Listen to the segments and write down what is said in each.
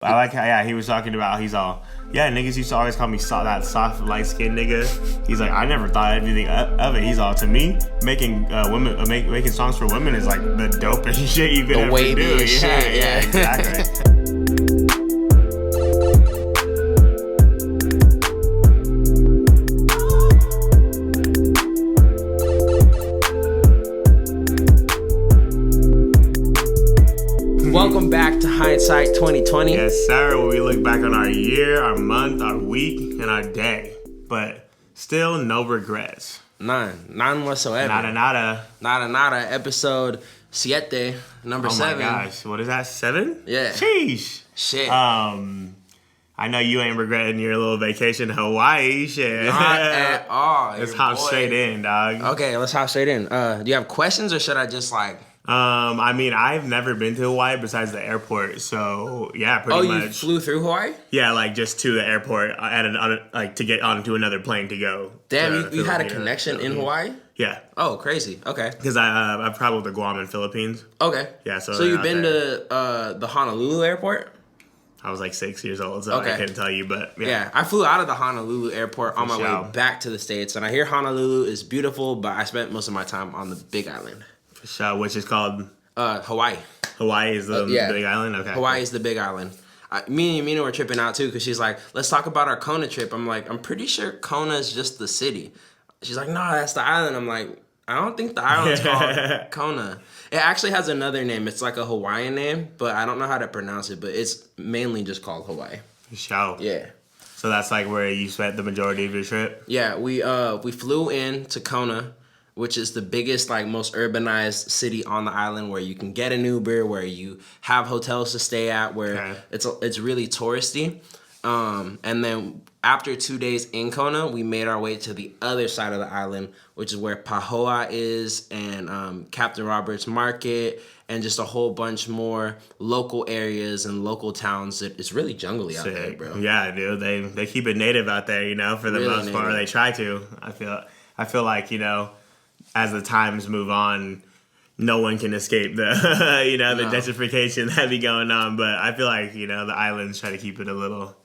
I like how, he was talking about, he's all, niggas used to always call me that soft, light-skinned nigga. He's like, I never thought anything of it. He's all, to me, making making songs for women is like the dopest shit you could ever do. Yeah, exactly. Welcome back to Hindsight 2020. Yes, sir. Where we look back on our year, our month, our week, and our day. But still no regrets. None whatsoever. Nada. Episode 7, number 7. Oh my gosh. What is that, 7? Yeah. Sheesh. Shit. I know you ain't regretting your little vacation to Hawaii. Shit. Not at all. Let's hop straight in, dog. Okay, let's hop straight in. Do you have questions or should I just like... I mean, I've never been to Hawaii besides the airport, so yeah, pretty much. Oh, you flew through Hawaii? Yeah, like just to the airport to get onto another plane to go. Damn, you had a connection in Hawaii? Yeah. Oh, crazy. Okay. Because I've traveled to Guam and Philippines. Okay. Yeah, so you've been to the Honolulu airport? I was like 6 years old, so I couldn't tell you, but yeah. I flew out of the Honolulu airport on my way back to the States, and I hear Honolulu is beautiful, but I spent most of my time on the Big Island. Which is called? Hawaii. Hawaii is the Big Island? Okay. Hawaii is the Big Island. Me and Mina were tripping out too because she's like, let's talk about our Kona trip. I'm like, I'm pretty sure Kona is just the city. She's like, no, that's the island. I'm like, I don't think the island's called Kona. It actually has another name. It's like a Hawaiian name, but I don't know how to pronounce it, but it's mainly just called Hawaii. Yeah. So that's like where you spent the majority of your trip? Yeah, we flew in to Kona, which is the biggest, like, most urbanized city on the island where you can get an Uber, where you have hotels to stay at, where it's really touristy. And then after 2 days in Kona, we made our way to the other side of the island, which is where Pahoa is and Captain Robert's Market and just a whole bunch more local areas and local towns. It's really jungly out there, bro. Yeah, dude. They keep it native out there, for the most part. They try to. I feel like, as the times move on, no one can escape the the gentrification that be going on. But I feel like the islands try to keep it a little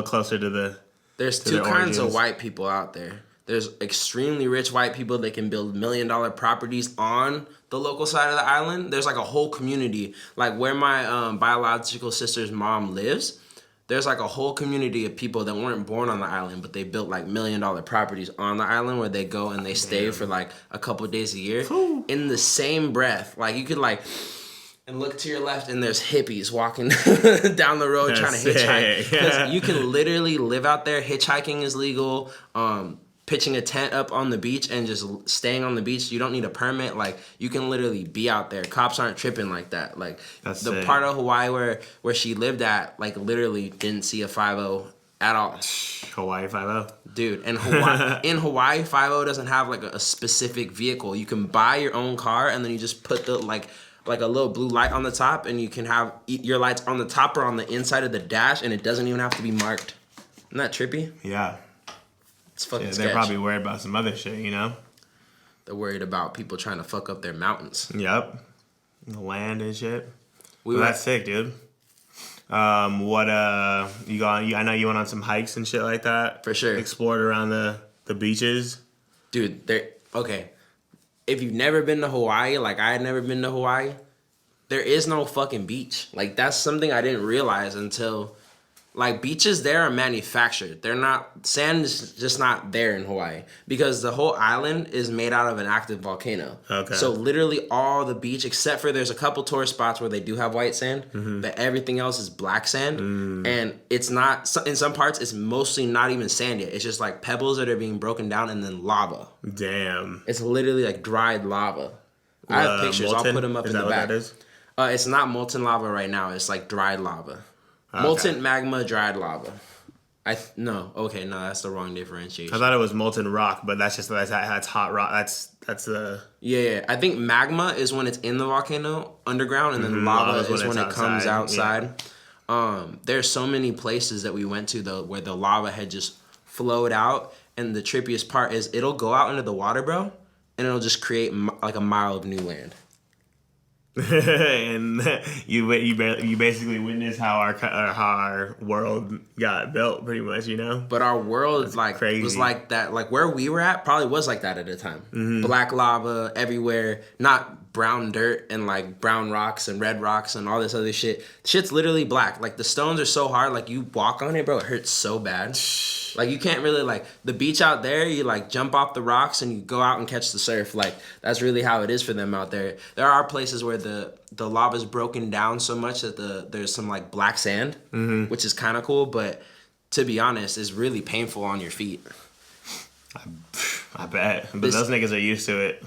closer to the. There's two kinds of white people out there. There's extremely rich white people that can build $1 million properties on the local side of the island. There's like a whole community, like where my biological sister's mom lives. There's like a whole community of people that weren't born on the island, but they built like $1 million properties on the island where they go and they stay for like a couple days a year. Cool. In the same breath, like you could and look to your left and there's hippies walking down the road trying to hitchhike. Because you can literally live out there. Hitchhiking is legal. Pitching a tent up on the beach and just staying on the beach. You don't need a permit. Like, you can literally be out there. Cops aren't tripping like that. Like, the part of Hawaii where she lived at, like, literally didn't see a 5-0 at all. Hawaii 5-0? Dude, and in Hawaii, 5-0 doesn't have, like, a specific vehicle. You can buy your own car, and then you just put the, like a little blue light on the top, and you can have your lights on the top or on the inside of the dash, and it doesn't even have to be marked. Isn't that trippy? Yeah. It's fucking sketch. They're probably worried about some other shit, They're worried about people trying to fuck up their mountains. Yep. The land and shit. That's sick, dude. I know you went on some hikes and shit like that. For sure. Explored around the beaches. Dude, okay. If you've never been to Hawaii, like I had never been to Hawaii, there is no fucking beach. Like, that's something I didn't realize until... Like, beaches there are manufactured. Sand is just not there in Hawaii because the whole island is made out of an active volcano. Okay. So literally all the beach, except for there's a couple tourist spots where they do have white sand, but everything else is black sand. And it's not, in some parts, it's mostly not even sand yet. It's just like pebbles that are being broken down and then lava. Damn. It's literally like dried lava. I have pictures. I'll put them up in the back. Is that what that is? It's not molten lava right now. It's like dried lava. Molten magma, dried lava. That's the wrong differentiation. I thought it was molten rock, but that's hot rock. That's the... Yeah. I think magma is when it's in the volcano underground, and then lava is when it comes outside. Yeah. There's so many places that we went to, though, where the lava had just flowed out, and the trippiest part is it'll go out into the water, bro, and it'll just create like a mile of new land. And you basically witnessed how our world got built, pretty much, you know. But our world That's crazy. was like that. Like where we were at probably was like that at the time. Mm-hmm. Black lava everywhere, not brown dirt and like brown rocks and red rocks and all this other shit. Shit's literally black. Like the stones are so hard. Like you walk on it, bro, it hurts so bad. Like you can't really like the beach out there. You like jump off the rocks and you go out and catch the surf. Like that's really how it is for them out there. There are places where the lava's broken down so much that there's some like black sand, mm-hmm. which is kind of cool. But to be honest, it's really painful on your feet. I bet. But those niggas are used to it.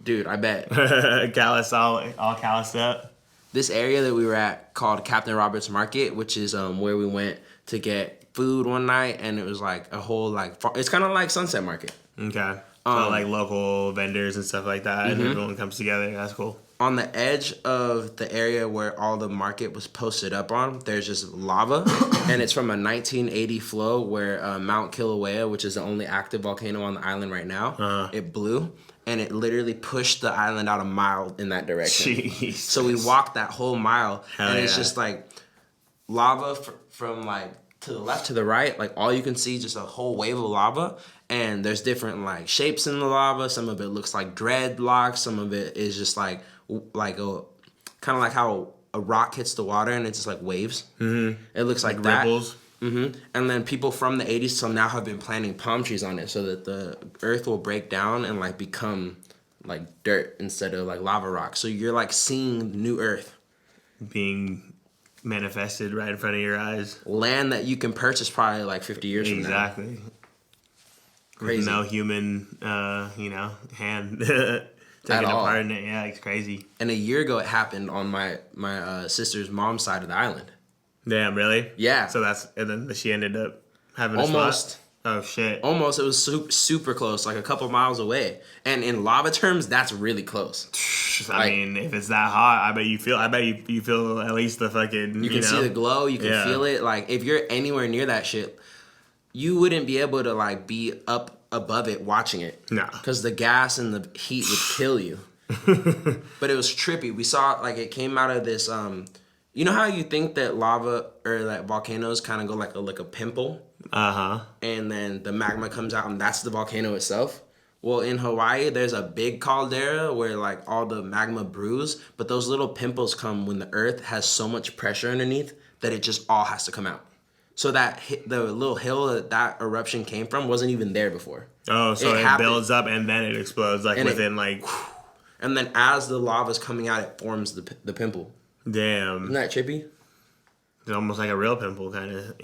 Dude, I bet. Callous, all calloused up. This area that we were at called Captain Roberts Market, which is where we went to get food one night, and it was like a whole like it's kind of like Sunset Market. Okay. So like local vendors and stuff like that, mm-hmm. and everyone comes together. That's cool. On the edge of the area where all the market was posted up on, there's just lava, and it's from a 1980 flow where Mount Kilauea, which is the only active volcano on the island right now, it blew. And it literally pushed the island out a mile in that direction. Jeez. So we walked that whole mile, and it's just like lava from like to the left to the right. Like all you can see just a whole wave of lava, and there's different like shapes in the lava. Some of it looks like dreadlocks. Some of it is just like a kind of like how a rock hits the water and it's just like waves. Mm-hmm. It looks like that. Ripples. Mm-hmm. And then people from the 80s till now have been planting palm trees on it so that the earth will break down and like become like dirt instead of like lava rock. So you're like seeing new earth being manifested right in front of your eyes. Land that you can purchase probably like 50 years from now. Exactly. Crazy. With no human, hand taking a part in it. Yeah, it's crazy. And a year ago it happened on my sister's mom's side of the island. Damn, really? Yeah. So and then she ended up having a almost spot? Oh shit! Almost. It was super close, like a couple miles away. And in lava terms, that's really close. I mean, if it's that hot, I bet you feel at least the fucking. You can see the glow. You can feel it. Like if you're anywhere near that shit, you wouldn't be able to like be up above it watching it. No. Because the gas and the heat would kill you. But it was trippy. We saw like it came out of this. You know how you think that lava or that volcanoes kind of go like a pimple? Uh-huh. And then the magma comes out and that's the volcano itself? Well, in Hawaii, there's a big caldera where like all the magma brews, but those little pimples come when the earth has so much pressure underneath that it just all has to come out. So the little hill that eruption came from wasn't even there before. Oh, so it builds up and then it explodes within. And then as the lava's coming out, it forms the pimple. Damn. Isn't that trippy? It's almost like a real pimple, kind of,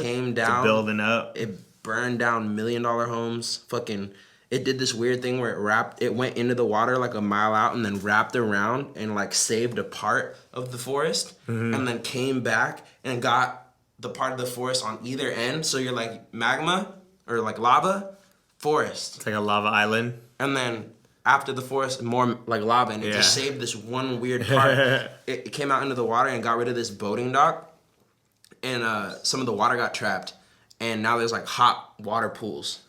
Came down. Building up. It burned down $1 million homes. Fucking, it did this weird thing where it went into the water like a mile out and then wrapped around and like saved a part of the forest. Mm-hmm. And then came back and got the part of the forest on either end. So you're like magma or like lava, forest. It's like a lava island. And then after the forest, more like lava, and it just saved this one weird part. It came out into the water and got rid of this boating dock, and some of the water got trapped, and now there's like hot water pools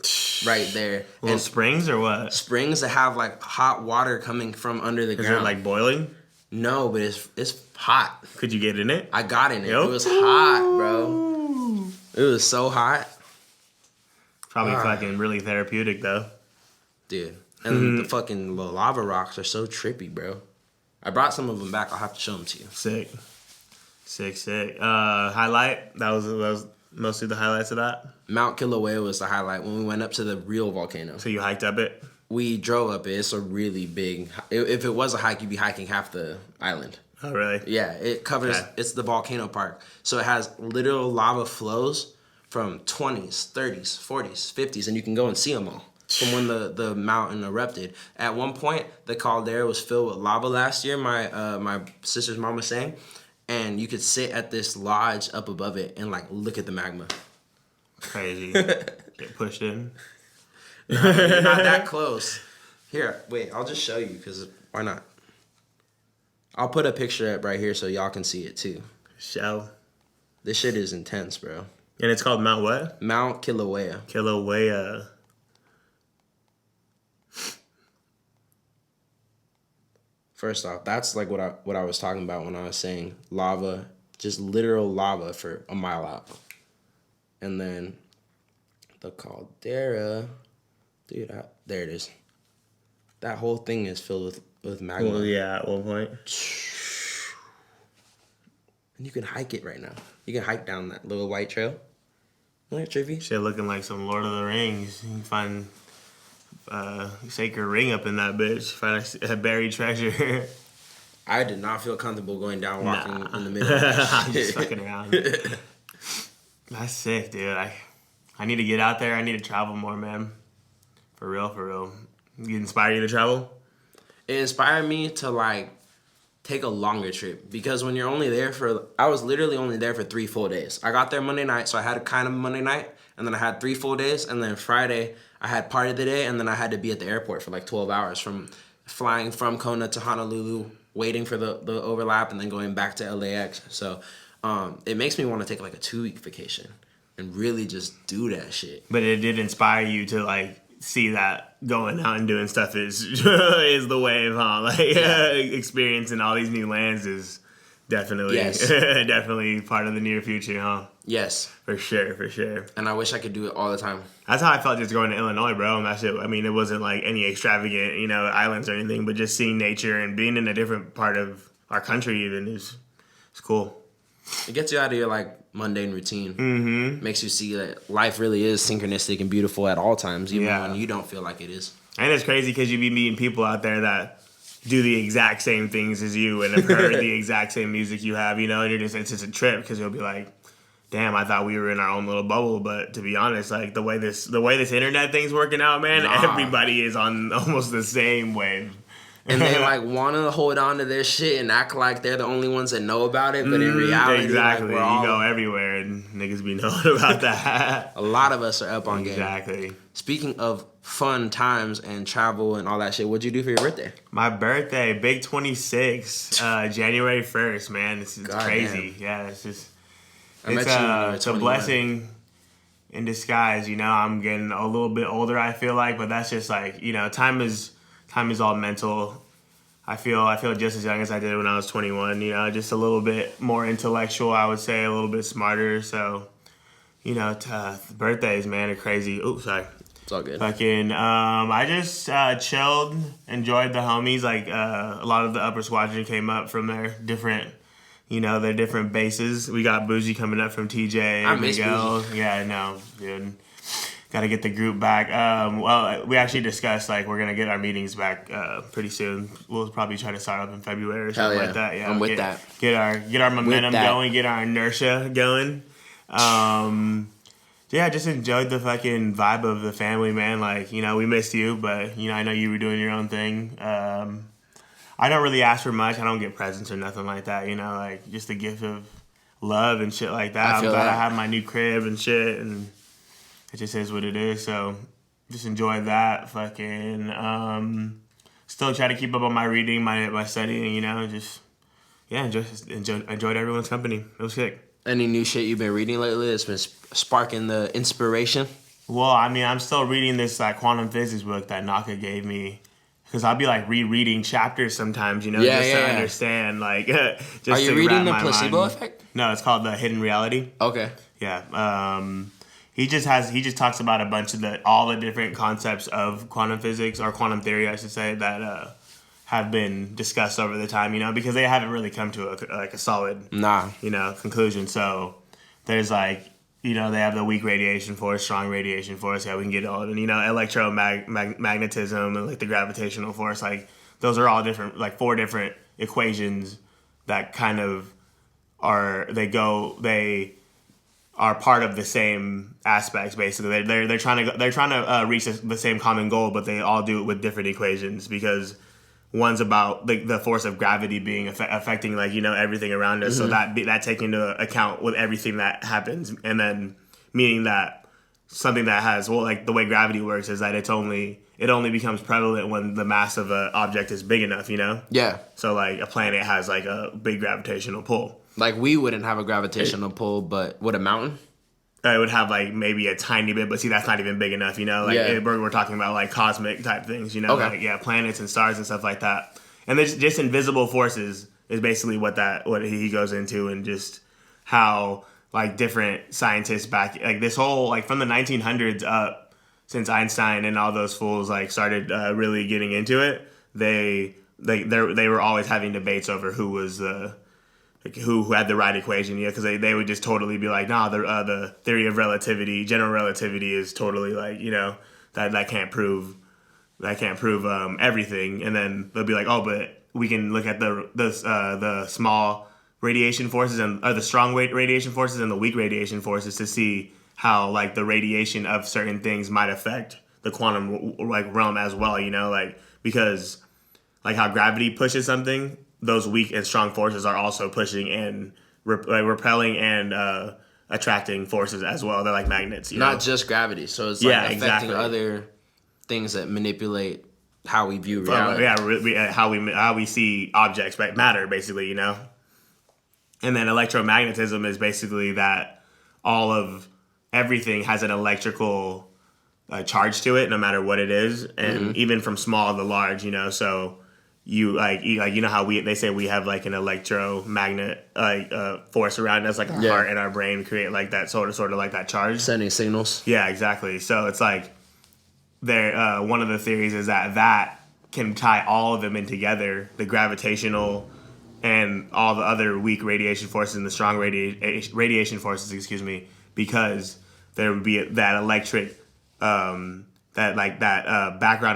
right there. Little springs or what? Springs that have like hot water coming from under the ground. Is it like boiling? No, but it's hot. Could you get in it? I got in it. Yep. It was hot, bro. It was so hot. Probably fucking really therapeutic though. Dude. And the fucking lava rocks are so trippy, bro. I brought some of them back. I'll have to show them to you. Sick. Highlight? That was mostly the highlights of that? Mount Kilauea was the highlight when we went up to the real volcano. So you hiked up it? We drove up it. It's a really big... If it was a hike, you'd be hiking half the island. Oh, really? Yeah. It covers... Okay. It's the volcano park. So it has literal lava flows from 20s, 30s, 40s, 50s, and you can go and see them all. From when the mountain erupted. At one point, the caldera was filled with lava last year, my sister's mom was saying, and you could sit at this lodge up above it and like look at the magma. Crazy. Get pushed in. You're not that close. Here, wait, I'll just show you, because why not? I'll put a picture up right here so y'all can see it too. Show. This shit is intense, bro. And it's called Mount what? Mount Kilauea. First off, that's like what I was talking about when I was saying lava, just literal lava for a mile out. And then the caldera, dude, there it is. That whole thing is filled with magma. Well, yeah, at one point. And you can hike it right now. You can hike down that little white trail. Isn't that trippy? Shit looking like some Lord of the Rings. You can find sacred ring up in that bitch. Find a buried treasure. I did not feel comfortable going down walking in the middle of that I'm just fucking around. That's sick, dude. I need to get out there. I need to travel more, man. For real, for real. You inspire you to travel? It inspired me to, like, take a longer trip. Because when you're only there I was literally only there for 3 full days. I got there Monday night, so I had a kind of Monday night. And then I had 3 full days. And then Friday, I had part of the day. And then I had to be at the airport for, like, 12 hours. From flying from Kona to Honolulu, waiting for the overlap, and then going back to LAX. So it makes me want to take, like, a 2-week vacation and really just do that shit. But it did inspire you to, like, see that going out and doing stuff is the wave, huh? Like, experiencing all these new lands is definitely definitely part of the near future, huh? Yes. For sure, for sure. And I wish I could do it all the time. That's how I felt just going to Illinois, bro. And that shit, I mean, it wasn't like any extravagant, islands or anything, but just seeing nature and being in a different part of our country even is cool. It gets you out of your, like, mundane routine. Mm-hmm. Makes you see that life really is synchronistic and beautiful at all times, even when you don't feel like it is. And it's crazy because you be meeting people out there that do the exact same things as you and have heard the exact same music you have, and it's just a trip because you'll be like, damn, I thought we were in our own little bubble. But to be honest, like the way this internet thing's working out, man, everybody is on almost the same wave. And they, like, want to hold on to their shit and act like they're the only ones that know about it. But in reality, exactly. Like, you go everywhere and niggas be knowing about that. A lot of us are up on game. Exactly. Speaking of fun times and travel and all that shit, what'd you do for your birthday? My birthday, big 26, January 1st, man. It's crazy. Damn. Yeah, it's just... It's a blessing in disguise, I'm getting a little bit older, I feel like, but that's just like, time is all mental. I feel just as young as I did when I was 21, just a little bit more intellectual, I would say, a little bit smarter. So, birthdays, man, are crazy. Oops, sorry. It's all good. Fucking, I just chilled, enjoyed the homies. Like, a lot of the upper squadron came up from their different bases. We got Bougie coming up from TJ. I miss Bougie. Yeah, I know, dude. Got to get the group back. Well, we actually discussed, like, we're going to get our meetings back pretty soon. We'll probably try to start up in February or something like that. Yeah, I'm with that. Get our momentum going, get our inertia going. Yeah, just enjoyed the fucking vibe of the family, man. Like, we missed you, but, I know you were doing your own thing. I don't really ask for much. I don't get presents or nothing like that, like just a gift of love and shit like that. I'm glad I have my new crib and shit, and it just is what it is. So just enjoy that. Fucking still try to keep up on my reading, my studying, enjoyed everyone's company. It was sick. Any new shit you've been reading lately that's been sparking the inspiration? Well, I mean, I'm still reading this quantum physics book that Naka gave me. Because I'll be like rereading chapters sometimes, to understand. Like, just are you reading The Placebo Effect? No, it's called The Hidden Reality. Okay. Yeah. He just talks about a bunch of all the different concepts of quantum physics or quantum theory, I should say, that have been discussed over the time. Because they haven't really come to a solid conclusion. So there's like. They have the weak radiation force, strong radiation force. Yeah, we can get all of it. Electromagnetism and like the gravitational force. Like those are all different, like 4 different equations that kind of they are part of the same aspects. Basically, they're trying to reach the same common goal, but they all do it with different equations because. One's about the force of gravity being affecting everything around us, so that taking into account with everything that happens, and then meaning that something that has the way gravity works is that it only becomes prevalent when the mass of an object is big enough, Yeah. So a planet has a big gravitational pull. Like we wouldn't have a gravitational pull, but would a mountain? It would have maybe a tiny bit, but see that's not even big enough, we're talking about cosmic type things, Okay. planets and stars and stuff like that. And there's just invisible forces is basically what he goes into, and just how like different scientists back like this whole like from the 1900s up, since Einstein and all those fools like started really getting into it, they were always having debates over who was who had the right equation, because they would just totally be like, nah, the theory of relativity, general relativity is totally like, that can't prove everything. And then they'll be like, oh, but we can look at the small radiation forces or the strong radiation forces and the weak radiation forces to see how like the radiation of certain things might affect the quantum like realm as well, like because like how gravity pushes something, those weak and strong forces are also pushing and repelling and attracting forces as well. They're like magnets, Not just gravity. So it's like affecting other things that manipulate how we view reality. How we see objects, right? Matter, basically, And then electromagnetism is basically that all of everything has an electrical charge to it, no matter what it is, and even from small to large, So you how they say we have like an electromagnet force around us, like our heart and our brain create like that sort of like that charge, sending signals. Yeah, exactly. So it's like one of the theories is that can tie all of them in together, the gravitational and all the other weak radiation forces and the strong radiation forces, because there would be that electric background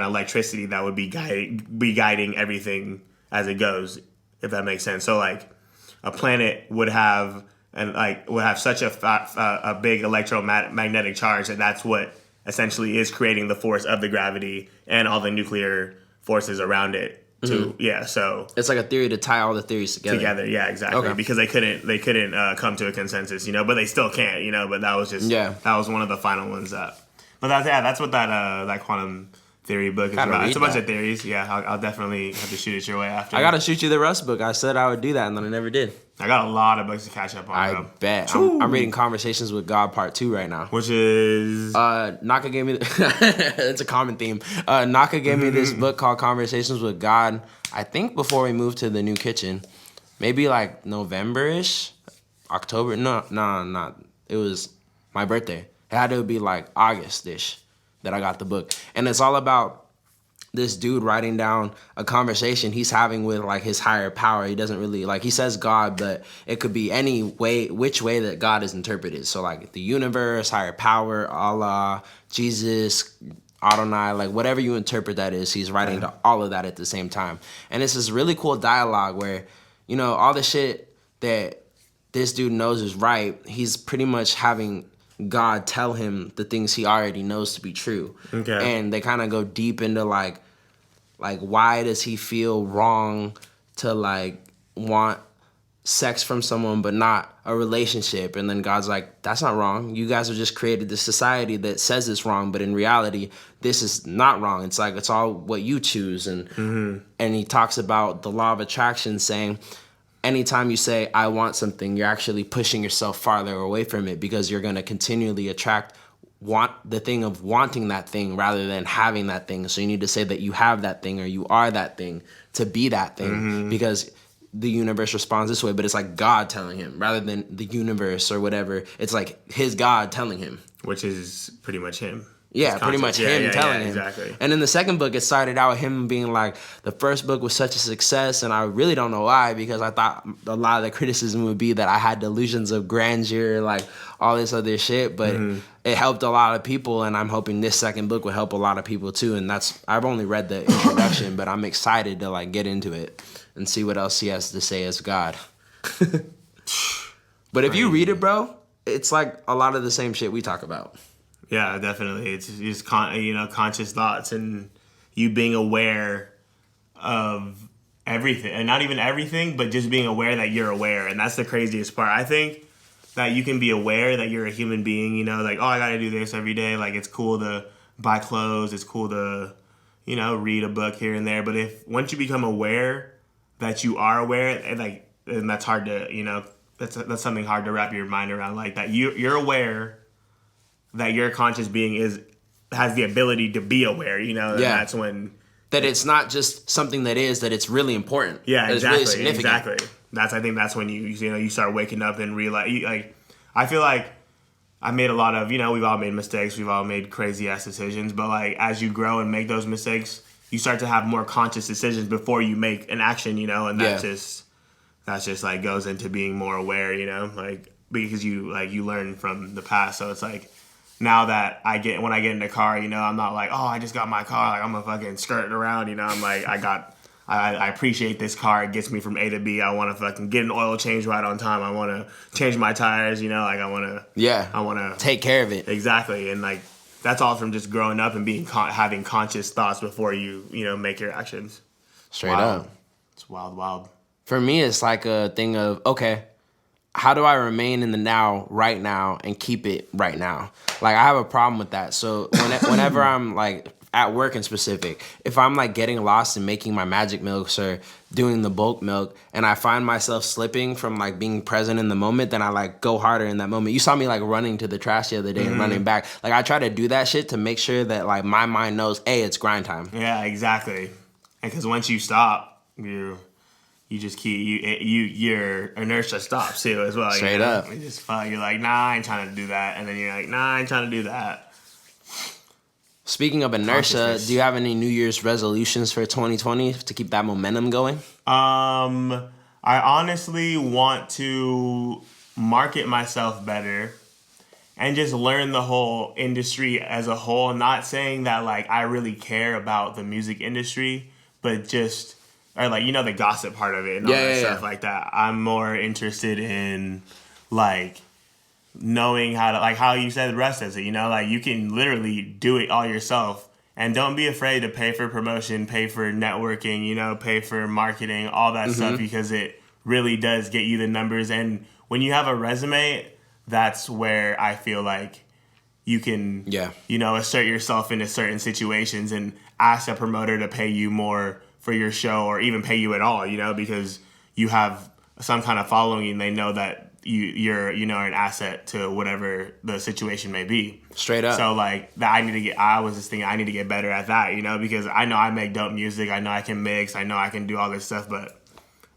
electricity that would be guiding everything as it goes, if that makes sense. So like a planet would have such a big electromagnetic charge that that's what essentially is creating the force of the gravity and all the nuclear forces around it. So it's like a theory to tie all the theories together. Yeah, exactly. Okay. Because they couldn't come to a consensus, but they still can't, But that was just that was one of the final ones that. But that's what that quantum theory book is about. It's a bunch of theories. Yeah, I'll definitely have to shoot it your way after. I gotta shoot you the Rust book. I said I would do that, and then I never did. I got a lot of books to catch up on. I bet. I'm reading Conversations with God Part 2 right now. Which is... Naka gave me... it's a common theme. Naka gave me this book called Conversations with God, I think before we moved to the new kitchen. Maybe like November-ish? October? No, not. It was my birthday. It had to be like August-ish that I got the book. And it's all about this dude writing down a conversation he's having with like his higher power. He doesn't really he says God, but it could be any way, which way that God is interpreted. So like the universe, higher power, Allah, Jesus, Adonai, like whatever you interpret that is, he's writing to all of that at the same time. And it's this really cool dialogue where, all the shit that this dude knows is right, he's pretty much having God tell him the things he already knows to be true. Okay. And they kind of go deep into like why does he feel wrong to like want sex from someone but not a relationship? And then God's like, that's not wrong. You guys have just created this society that says it's wrong, but in reality, this is not wrong. It's like it's all what you choose. And and he talks about the law of attraction, saying anytime you say, I want something, you're actually pushing yourself farther away from it, because you're going to continually want the thing of wanting that thing rather than having that thing. So you need to say that you have that thing or you are that thing to be that thing, because the universe responds this way, but it's like God telling him rather than the universe or whatever. It's like his God telling him. Which is pretty much him. Yeah, pretty much him telling him. Exactly. And in the second book, it started out with him being like, the first book was such a success, and I really don't know why, because I thought a lot of the criticism would be that I had delusions of grandeur, like all this other shit, but it helped a lot of people, and I'm hoping this second book will help a lot of people too. And I've only read the introduction, but I'm excited to like get into it and see what else he has to say as God. But if you read it, bro, it's like a lot of the same shit we talk about. Yeah, definitely. It's just conscious thoughts and you being aware of everything, and not even everything, but just being aware that you're aware. And that's the craziest part. I think that you can be aware that you're a human being, like, oh, I got to do this every day. Like, it's cool to buy clothes. It's cool to, read a book here and there. But once you become aware that you are aware, and that's hard to, that's something hard to wrap your mind around, like that you're aware that your conscious being has the ability to be aware, and that's when That it's not just something that it's really important. Yeah, that exactly. It's really significant. Exactly. I think that's when you start waking up and realize, like, I feel like I made a lot of, we've all made mistakes, we've all made crazy ass decisions, but like as you grow and make those mistakes, you start to have more conscious decisions before you make an action, and that's just like goes into being more aware, like because you learn from the past. So it's like now that when I get in the car, I'm not like, oh, I just got my car, like I'm a fucking skirting around, I'm like I appreciate this car. It gets me from A to B. I want to fucking get an oil change right on time. I want to change my tires, like I want to take care of it. Exactly. And like that's all from just growing up and having conscious thoughts before you make your actions. Straight up. It's wild. For me, it's like a thing of, okay, how do I remain in the now, right now, and keep it right now? Like, I have a problem with that. So whenever I'm like at work in specific, if I'm like getting lost in making my magic milks or doing the bulk milk and I find myself slipping from like being present in the moment, then I like go harder in that moment. You saw me like running to the trash the other day and running back. Like I try to do that shit to make sure that like my mind knows, hey, it's grind time. Yeah, exactly. And because once you stop, you just keep your inertia stops too as well. Straight up. You're like, nah, I ain't trying to do that, and then you're like, nah, I ain't trying to do that. Speaking of inertia, do you have any New Year's resolutions for 2020 to keep that momentum going? I honestly want to market myself better and just learn the whole industry as a whole. Not saying that like I really care about the music industry, but just or like the gossip part of it and all that stuff like that. I'm more interested in like knowing how to, like how you said the rest does it, like you can literally do it all yourself, and don't be afraid to pay for promotion, pay for networking, pay for marketing, all that stuff, because it really does get you the numbers. And when you have a resume, that's where I feel like you can assert yourself into certain situations and ask a promoter to pay you more for your show, or even pay you at all, because you have some kind of following and they know that you're an asset to whatever the situation may be. Straight up. So like that I was just thinking I need to get better at that, because I know I make dope music, I know I can mix, I know I can do all this stuff, but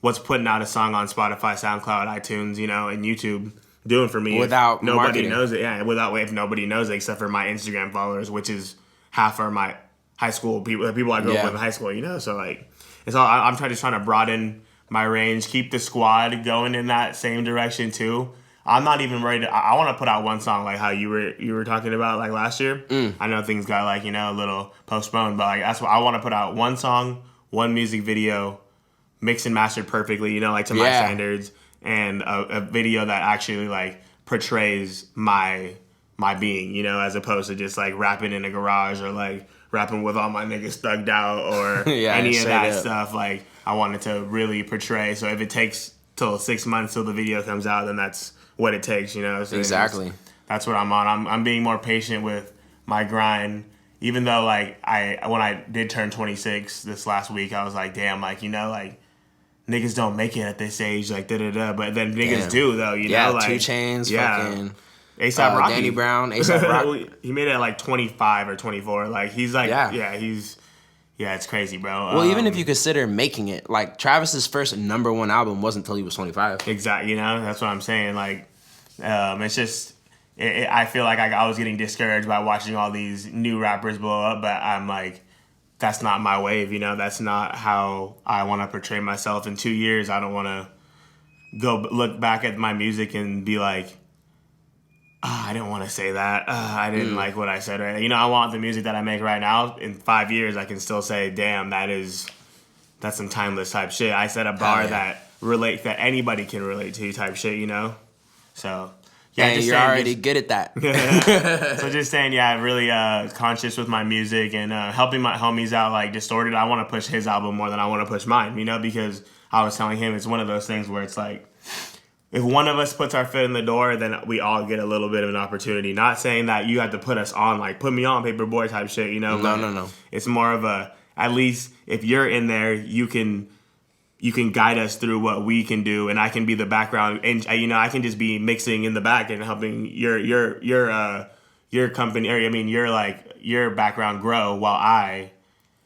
what's putting out a song on Spotify, SoundCloud, iTunes, and YouTube doing for me without nobody marketing. Knows it? Yeah, if nobody knows it except for my Instagram followers, which is half are my high school people I grew up with in high school, so like it's all I'm trying to broaden my range, keep the squad going in that same direction too. I'm not even ready to. I want to put out one song like how you were talking about like last year. I know things got like a little postponed, but like that's what I want to put out: one song, one music video, mixed and mastered perfectly, like to my standards, and a video that actually like portrays my being, as opposed to just like rapping in a garage or like rapping with all my niggas thugged out or any of that stuff. Like I wanted to really portray. So if it takes till 6 months till the video comes out, then that's what it takes, So exactly. That's what I'm on. I'm being more patient with my grind. Even though like when I did turn 26 this last week, I was like, damn, like like niggas don't make it at this age, like da-da-da. But then niggas do though, like 2 Chainz, fucking A$AP Rocky. Danny Brown, A$AP Rocky. He made it at like 25 or 24. Like he's like, it's crazy, bro. Well, even if you consider making it, like Travis's first #1 album wasn't until he was 25. Exactly, that's what I'm saying. Like, it's just, I feel like I was getting discouraged by watching all these new rappers blow up, but I'm like, that's not my wave, That's not how I want to portray myself in 2 years. I don't want to go look back at my music and be like, I didn't want to say that. I didn't like what I said right now. I want the music that I make right now. In 5 years, I can still say, damn, that's some timeless type shit. I set a bar that anybody can relate to type shit, So, and you're already good at that. So just saying, really conscious with my music and helping my homies out, like Distorted. I want to push his album more than I want to push mine, because I was telling him it's one of those things where it's like, if one of us puts our foot in the door, then we all get a little bit of an opportunity. Not saying that you have to put us on, like, put me on, Paperboy type shit, No. It's more of at least if you're in there, you can guide us through what we can do, and I can be the background, and I can just be mixing in the back and helping your company, or your background grow while I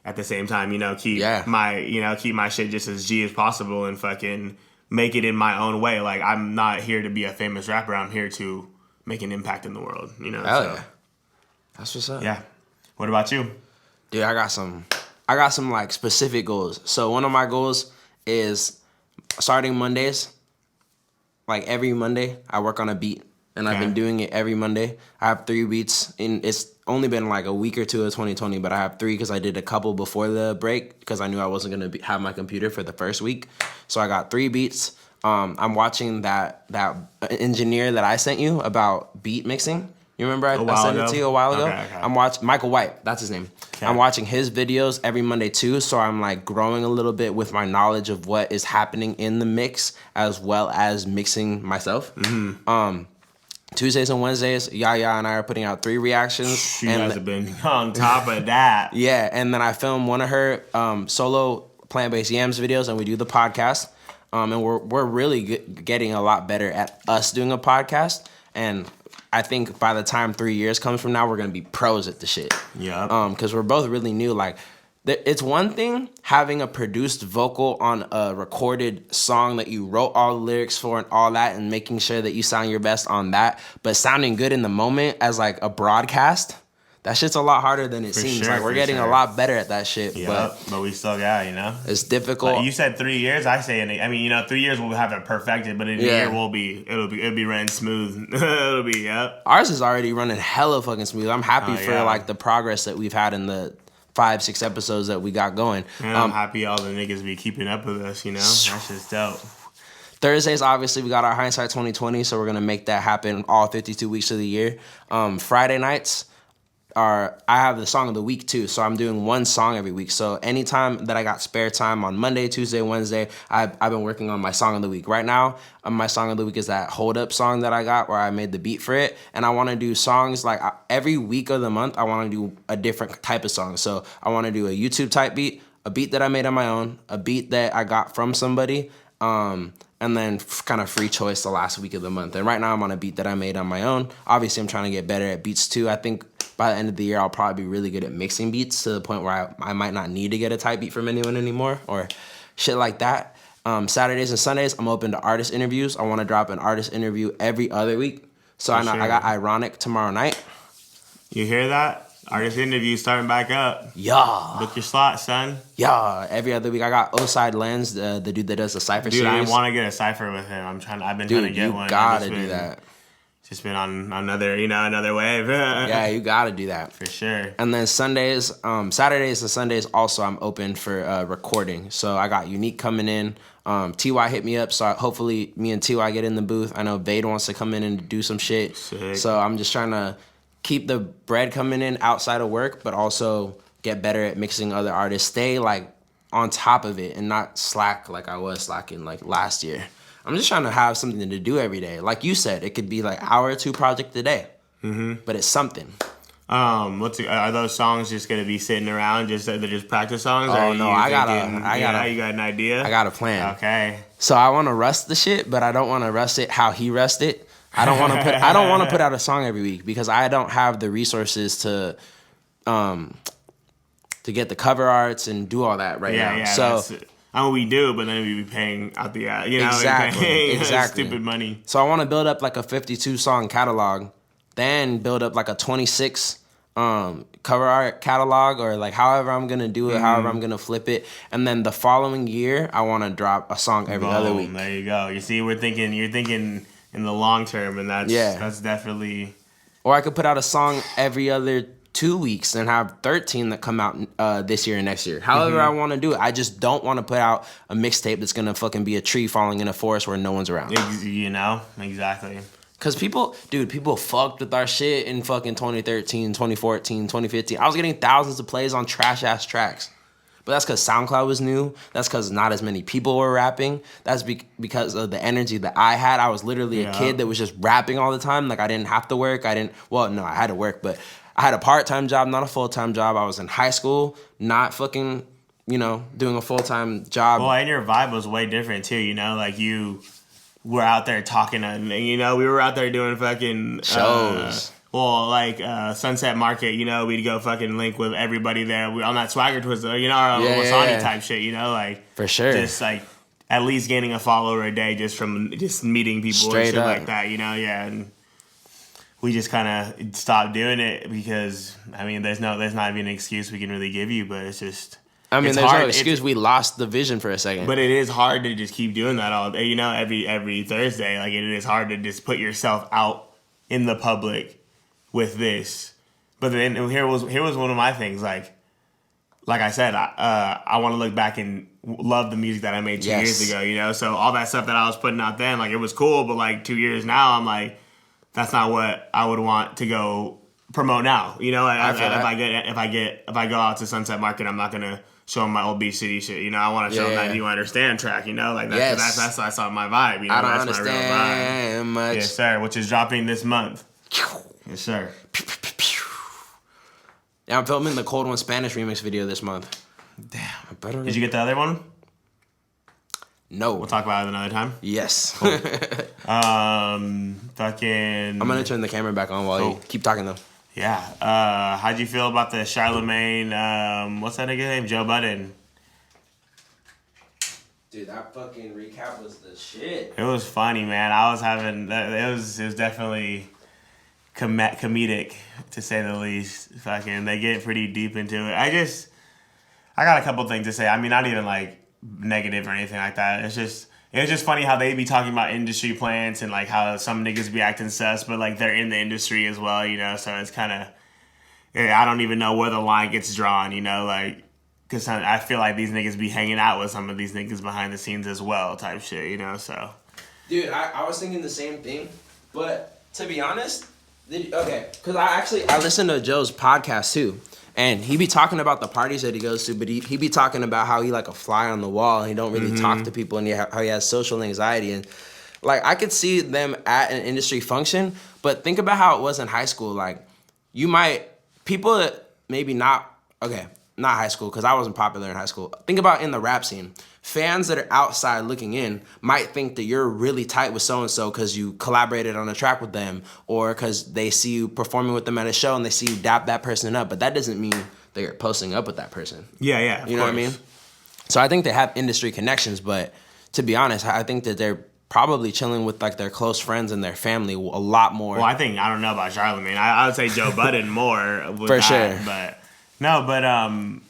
at the same time, keep my shit just as G as possible and fucking make it in my own way. Like, I'm not here to be a famous rapper. I'm here to make an impact in the world, Hell yeah. That's what's up. Yeah. What about you? Dude, I got some like specific goals. So one of my goals is starting Mondays. Like every Monday, I work on a beat. And I've been doing it every Monday. I have 3 beats. And it's only been like a week or two of 2020, but I have 3 because I did a couple before the break because I knew I wasn't going to have my computer for the first week. So I got 3 beats. I'm watching that engineer that I sent you about beat mixing. You remember I sent it to you a while ago? Okay. I'm watching Michael White. That's his name. Okay. I'm watching his videos every Monday too, so I'm like growing a little bit with my knowledge of what is happening in the mix as well as mixing myself. Mm-hmm. Tuesdays and Wednesdays, Yaya and I are putting out 3 reactions. You guys have been on top of that. Yeah, and then I film one of her solo plant-based yams videos, and we do the podcast. And we're really getting a lot better at us doing a podcast. And I think by the time 3 years comes from now, we're gonna be pros at the shit. Yeah. Because we're both really new. Like, it's one thing having a produced vocal on a recorded song that you wrote all the lyrics for and all that, and making sure that you sound your best on that. But sounding good in the moment as like a broadcast, that shit's a lot harder than it seems. Like, we're getting a lot better at that shit. Yeah, but we still got, it's difficult. Like you said 3 years. I say, 3 years we'll have it perfected, but in a year it'll be running smooth. It'll be Ours is already running hella fucking smooth. I'm happy for like the progress that we've had in the 5-6 episodes that we got going. And I'm happy all the niggas be keeping up with us. That's just dope. Thursdays, obviously, we got our Hindsight 2020, so we're gonna make that happen all 52 weeks of the year. Friday nights. I have the song of the week too, so I'm doing 1 song every week. So anytime that I got spare time on Monday, Tuesday, Wednesday, I've been working on my song of the week. Right now, my song of the week is that Hold Up song that I got where I made the beat for it. And I want to do songs like every week of the month, I want to do a different type of song. So I want to do a YouTube type beat, a beat that I made on my own, a beat that I got from somebody, and then kind of free choice the last week of the month. And right now I'm on a beat that I made on my own. Obviously, I'm trying to get better at beats too. I think by the end of the year, I'll probably be really good at mixing beats to the point where I might not need to get a type beat from anyone anymore or shit like that. Saturdays and Sundays, I'm open to artist interviews. I want to drop an artist interview every other week. So I got Ironic tomorrow night. You hear that? Artist interviews starting back up. Yeah. Book your slot, son. Yeah. Every other week, I got Oside Lens, the dude that does the Cypher series. Dude, I want to get a Cypher with him. I've been trying to get one. You gotta do that. Just been on another wave. Yeah, you gotta do that. For sure. And then Sundays, Saturdays and Sundays also I'm open for recording. So I got Unique coming in. TY hit me up, so hopefully me and TY get in the booth. I know Vade wants to come in and do some shit. Sick. So I'm just trying to keep the bread coming in outside of work, but also get better at mixing other artists. Stay like on top of it and not slack like I was slacking like last year. I'm just trying to have something to do every day. Like you said, it could be like hour or 2 project a day. Mm-hmm. But it's something. Are those songs just gonna be sitting around? They're just practice songs? Oh no, you got an idea? I got a plan. Okay. So I want to rust the shit, but I don't want to rust it how he rust it. I don't want to put out a song every week because I don't have the resources to get the cover arts and do all that now. Yeah. So. We do, but then we be paying out the exactly stupid money. So I want to build up like a 52 song catalog, then build up like a 26 cover art catalog, or like however I'm gonna do it, however I'm gonna flip it, and then the following year I want to drop a song every other week. There you go. You see, you're thinking in the long term, and that's definitely. Or I could put out a song every other 2 weeks and have 13 that come out this year and next year. However I want to do it. I just don't want to put out a mixtape that's going to fucking be a tree falling in a forest where no one's around. Exactly. Because people fucked with our shit in fucking 2013, 2014, 2015. I was getting thousands of plays on trash-ass tracks. But that's because SoundCloud was new. That's because not as many people were rapping. That's because of the energy that I had. I was literally a kid that was just rapping all the time. Like, I didn't have to work. I had to work, but I had a part-time job, not a full-time job. I was in high school, not fucking, doing a full-time job. Well, and your vibe was way different, too, Like, you were out there talking, we were out there doing fucking shows. Well, like Sunset Market, you know, we'd go fucking link with everybody there on that Swagger Twister, you know, our Wasani type shit, you know, like for sure, just like at least gaining a follower a day just from just meeting people straight and shit like that, you know, and we just kind of stopped doing it because I mean, there's not even an excuse we can really give you, but it's just. I mean, there's no excuse. We lost the vision for a second. But it is hard to just keep doing that all day, you know, every Thursday. Like, it is hard to just put yourself out in the public with this. But then here was one of my things. Like I said, I want to look back and love the music that I made 2 years ago, you know? So all that stuff that I was putting out then, like, it was cool. But, like, 2 years now, I'm like, that's not what I would want to go promote now. You know, like, if I go out to Sunset Market, I'm not going to show them my old Beach City shit, you know. I want to show them that You Understand track, you know, like that's my vibe, you know. I don't that's understand my real vibe. Much. Yes, sir. Which is dropping this month. Yes, sir. Yeah, I'm filming the Cold One Spanish remix video this month. Damn. Did you get the other one? No. We'll talk about it another time. Yes. Cool. Fucking. I'm gonna turn the camera back on while you keep talking though. Yeah. How'd you feel about the Charlamagne, what's that nigga name? Joe Budden. Dude, that fucking recap was the shit. It was funny, man. I was having, it was definitely comedic, to say the least. Fucking, they get pretty deep into it. I got a couple things to say. I mean, not even like negative or anything like that. It was just funny how they be talking about industry plants and like how some niggas be acting sus, but like they're in the industry as well, you know. So it's kind of, I don't even know where the line gets drawn, you know, like, because I feel like these niggas be hanging out with some of these niggas behind the scenes as well, type shit, you know. So, dude, I was thinking the same thing, but to be honest, because I listened to Joe's podcast too. And he be talking about the parties that he goes to, but he be talking about how he like a fly on the wall. And he don't really talk to people, and how he has social anxiety. And like, I could see them at an industry function, but think about how it was in high school. Like, people that maybe not high school, because I wasn't popular in high school. Think about in the rap scene. Fans that are outside looking in might think that you're really tight with so-and-so because you collaborated on a track with them, or because they see you performing with them at a show and they see you dap that person up. But that doesn't mean that you're posting up with that person. Yeah. You know what I mean? So I think they have industry connections, but to be honest, I think that they're probably chilling with like their close friends and their family a lot more. Well, I don't know about Charlamagne. I would say Joe Budden more. For sure. But no, but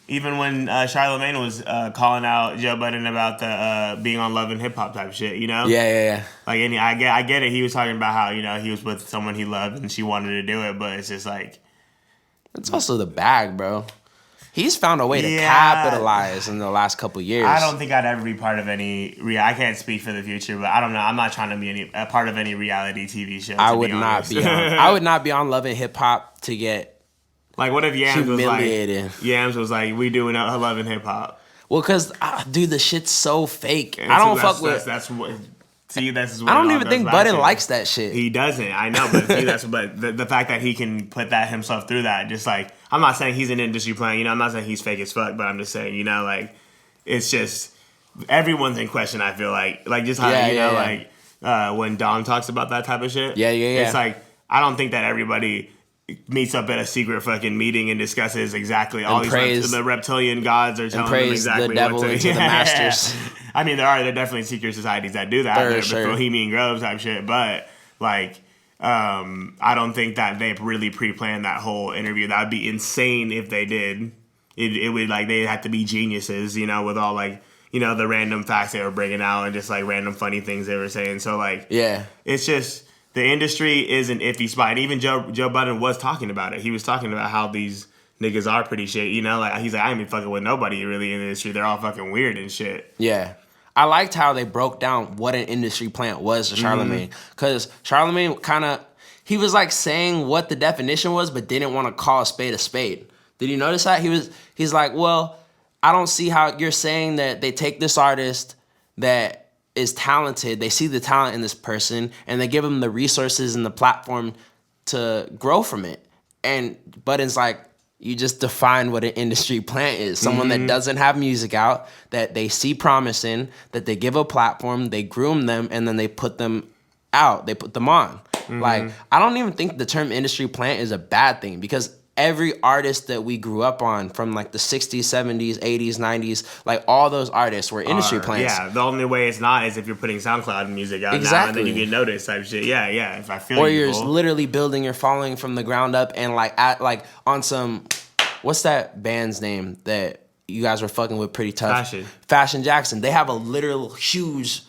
even when Charlamagne was calling out Joe Budden about the being on Love and Hip Hop type shit, you know? Yeah. Like, I get it. He was talking about how, you know, he was with someone he loved and she wanted to do it, but it's just like... It's also the bag, bro. He's found a way to capitalize in the last couple years. I don't think I'd ever be part of any... I can't speak for the future, but I don't know. I'm not trying to be a part of any reality TV show, I would not be on Love and Hip Hop to get... Like, what if Yams was like, we doing a Love and Hip Hop? Well, because, dude, the shit's so fake. And I don't fuck with... That's what... See, that's what I don't even think Budden likes that shit. He doesn't. I know, but see, but the fact that he can put that himself through that, just like, I'm not saying he's an industry plant, you know, I'm not saying he's fake as fuck, but I'm just saying, you know, like, it's just, everyone's in question, I feel like just how, like, when Dom talks about that type of shit. Yeah. It's like, I don't think that everybody meets up at a secret fucking meeting and discusses exactly all these the reptilian gods are telling them exactly the devil what to into the masters. I mean, there are definitely secret societies that do that. There's Bohemian Grove type shit, but like, I don't think that they really pre-planned that whole interview. That would be insane if they did. It would like they'd have to be geniuses, you know, with all like, you know, the random facts they were bringing out and just like random funny things they were saying. So like, it's just. The industry is an iffy spot. And even Joe Budden was talking about it. He was talking about how these niggas are pretty shit. You know, like he's like, I ain't been fucking with nobody really in the industry. They're all fucking weird and shit. Yeah. I liked how they broke down what an industry plant was to Charlamagne. Because Charlamagne kind of, he was like saying what the definition was, but didn't want to call a spade a spade. Did you notice that? He's like, well, I don't see how you're saying that they take this artist that is talented, they see the talent in this person, and they give them the resources and the platform to grow from it. And Budden's like, you just define what an industry plant is. Someone that doesn't have music out, that they see promise in, that they give a platform, they groom them, and then they put them out. They put them on. Like, I don't even think the term industry plant is a bad thing, because every artist that we grew up on from like the 60s, 70s, 80s, 90s, like all those artists were industry plants. Yeah, the only way it's not is if you're putting SoundCloud music out now and then you get noticed type shit. Yeah, if I feel or you're literally building your following from the ground up, and like on some, what's that band's name that you guys were fucking with pretty tough? Fashion Jackson. They have a literal huge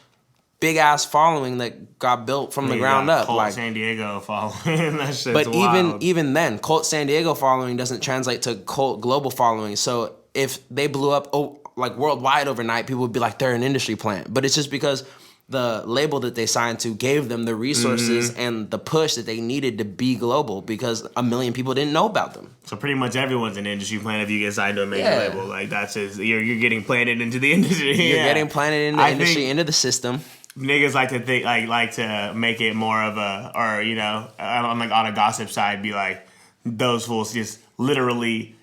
big ass following that got built from the ground up. Cult like San Diego following. That shit's but wild. even then, Cult San Diego following doesn't translate to Cult global following. So if they blew up like worldwide overnight, people would be like, they're an industry plant. But it's just because the label that they signed to gave them the resources and the push that they needed to be global, because a million people didn't know about them. So pretty much everyone's an industry plant if you get signed to a major label. Like, that's just, you're getting planted into the industry. You're getting planted in the industry, into the system. Niggas like to think, like to make it more of a, or, you know, on a gossip side, be like, those fools just literally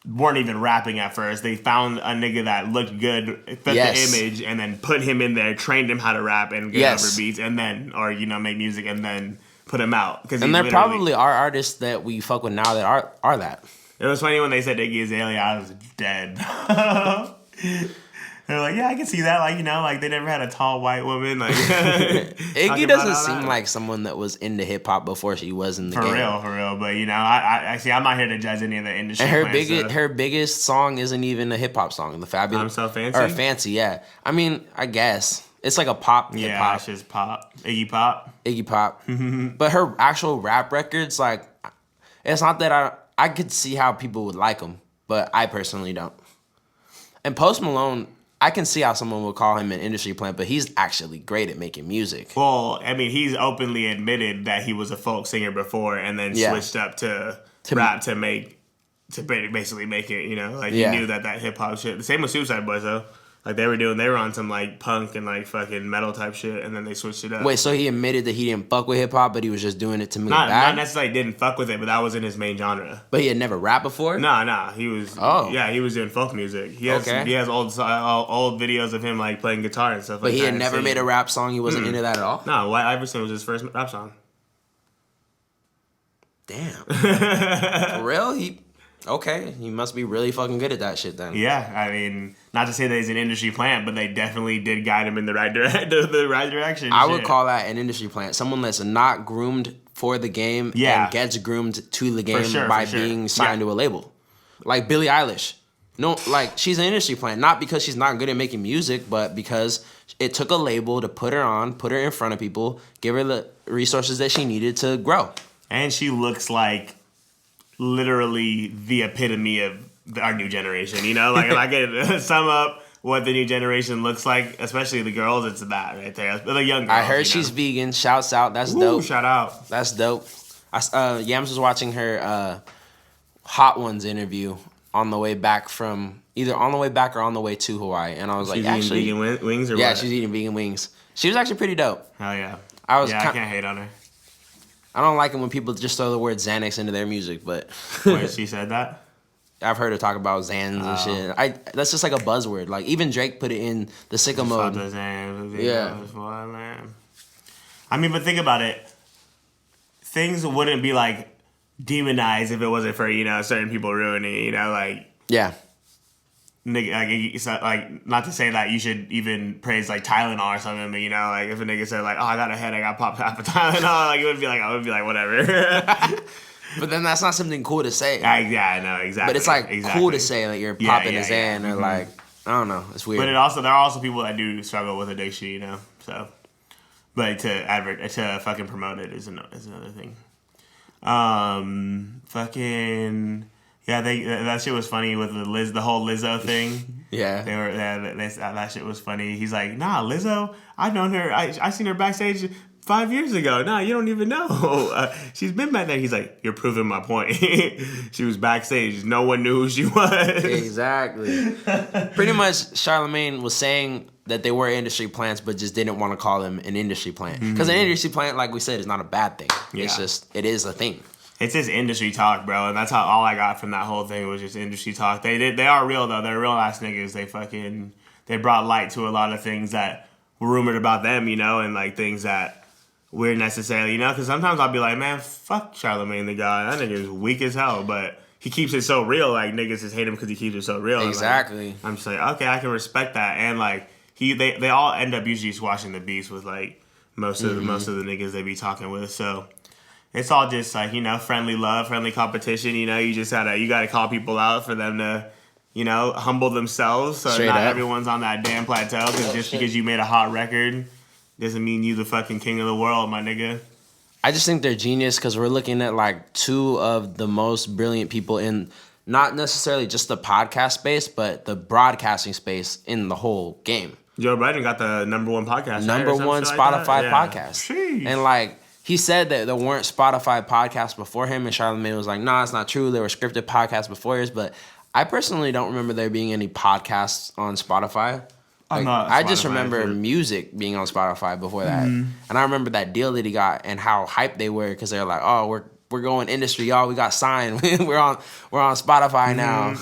weren't even rapping at first. They found a nigga that looked good, fit the image, and then put him in there, trained him how to rap and get over beats, and then, or, you know, make music and then put him out. And there probably are artists that we fuck with now that are that. It was funny when they said Iggy Azalea, I was dead. They're like, yeah, I can see that. Like, you know, like they never had a tall white woman. Like, Iggy doesn't seem like someone that was into hip hop before she was in the game. For real. But you know, I see. I'm not here to judge any of the industry. And her biggest song isn't even a hip hop song. The Fabulous. I'm So Fancy. Or Fancy, yeah. I mean, I guess it's like a pop. Yeah, hip-hop. It's just pop. Iggy Pop. But her actual rap records, like, it's not that I could see how people would like them, but I personally don't. And Post Malone, I can see how someone would call him an industry plant, but he's actually great at making music. Well, I mean, he's openly admitted that he was a folk singer before and then switched up to rap to basically make it, you know? Like, he knew that hip hop shit. The same with Suicide Boys, though. Like, they were on some, like, punk and, like, fucking metal type shit, and then they switched it up. Wait, so he admitted that he didn't fuck with hip-hop, but he was just doing it to make it back? Not necessarily didn't fuck with it, but that wasn't his main genre. But he had never rapped before? Nah, he was... Oh. Yeah, he was doing folk music. He has old videos of him, like, playing guitar and stuff like that. But he had never made a rap song? He wasn't into that at all? No, White Iverson was his first rap song. Damn. For real? He must be really fucking good at that shit then. Yeah, I mean, not to say that he's an industry plant, but they definitely did guide him in the right direction. I would call that an industry plant. Someone that's not groomed for the game and gets groomed to the game by being signed to a label. Like Billie Eilish. No, like, she's an industry plant, not because she's not good at making music, but because it took a label to put her on, put her in front of people, give her the resources that she needed to grow. And she looks like literally the epitome of our new generation, you know? Like, if I could sum up what the new generation looks like, especially the girls, it's that right there. The young girls. I heard she's vegan. Shouts out. That's dope. Shout out. That's dope. Yams was watching her Hot Ones interview on the way back from, either on the way back or on the way to Hawaii. And I was like, actually... She's eating vegan wings or what? Yeah, she's eating vegan wings. She was actually pretty dope. Hell yeah. I can't hate on her. I don't like it when people just throw the word Xanax into their music, but... Wait, she said that? I've heard her talk about Xans and shit. That's just like a buzzword. Like, even Drake put it in the sicko mode. Yeah. I mean, but think about it. Things wouldn't be, like, demonized if it wasn't for, you know, certain people ruining it, you know? Like... Yeah. Nigga, like, not to say that you should even praise like Tylenol or something, but you know, like if a nigga said like, "Oh, I got a headache, I popped half a Tylenol," like I would be like, whatever. But then that's not something cool to say. Yeah, no, exactly. But it's like cool to say like you're popping a Xan or like I don't know, it's weird. But there are also people that do struggle with addiction, you know. So, but to fucking promote it is another thing. Fucking. Yeah, that shit was funny with the whole Lizzo thing. Yeah, that shit was funny. He's like, nah, Lizzo, I've known her. I seen her backstage 5 years ago. Nah, you don't even know. She's been back there. He's like, you're proving my point. She was backstage. No one knew who she was. Exactly. Pretty much, Charlamagne was saying that they were industry plants, but just didn't want to call them an industry plant. Because an industry plant, like we said, is not a bad thing. Yeah. It's just, it is a thing. It's just industry talk, bro, and that's all I got from that whole thing was just industry talk. They are real though. They're real ass niggas. They brought light to a lot of things that were rumored about them, you know, and like things that weird necessarily, you know, because sometimes I'll be like, man, fuck Charlamagne the God, that nigga is weak as hell, but he keeps it so real, like niggas just hate him because he keeps it so real. Exactly. Like, I'm just like, okay, I can respect that, and like they all end up usually squashing the beast with like most of the niggas they be talking with, so. It's all just like, you know, friendly love, friendly competition. You know, you gotta call people out for them to, you know, humble themselves. So not everyone's on that damn plateau. Because because you made a hot record doesn't mean you the fucking king of the world, my nigga. I just think they're genius because we're looking at like two of the most brilliant people in not necessarily just the podcast space, but the broadcasting space in the whole game. Joe Budden got the #1 podcast. #1 Spotify podcast. Sheesh. And like, he said that there weren't Spotify podcasts before him, and Charlamagne was like, "Nah, it's not true. There were scripted podcasts before yours." But I personally don't remember there being any podcasts on Spotify. Like, I just remember music being on Spotify before that, and I remember that deal that he got and how hyped they were because they're like, "Oh, we're going industry, y'all. We got signed. we're on Spotify now."